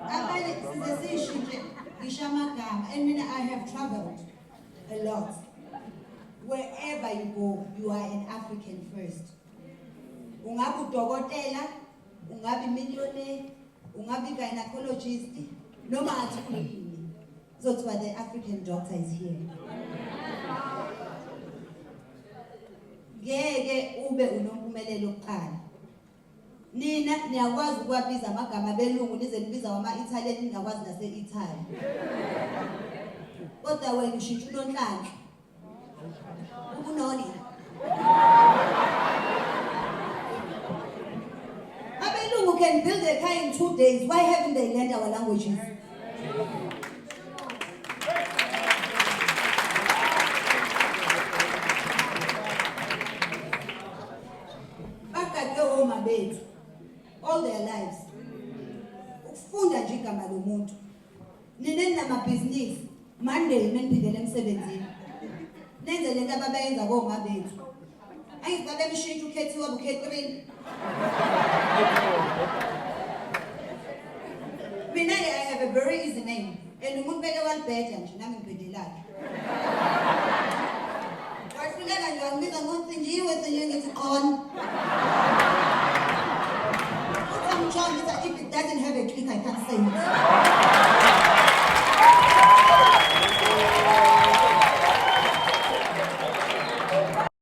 Abanye size siyishintshe ngisho amagama. And mina I have traveled a lot. Wherever you go, you are an African first. Ungabi udokotela, ungabi millionaire, ungabi gynecologist, noma athi uyini. Zothiwa the African doctor is here. Ngeke ube unompumelelo oqala. Nina niyakwazi ukwabiza amagama belungu nize nibiza wama-Italian ningakwazi nase-Italy. Kodwa wena ushintsha uNonhlanhla. Ubunoni. Abelungu can build a car in 2 days. Why haven't they learned our languages? Bakade oma bethu all their lives. Ukufunda nje igama lomuntu. Nineni namabhizinisi Monday neniphindele emsebenzini. Nenze lento ababenza koma bethu. Ayizicela emshintsha ukhethiwa uKatherine. Mina I have a very easy name. And umuntu beke walibhedla nje nami ngibhedelaka. Wafika nje wangibiza ngokuthi njiwe senye ngithi on. If it doesn't have a click, I can't say it.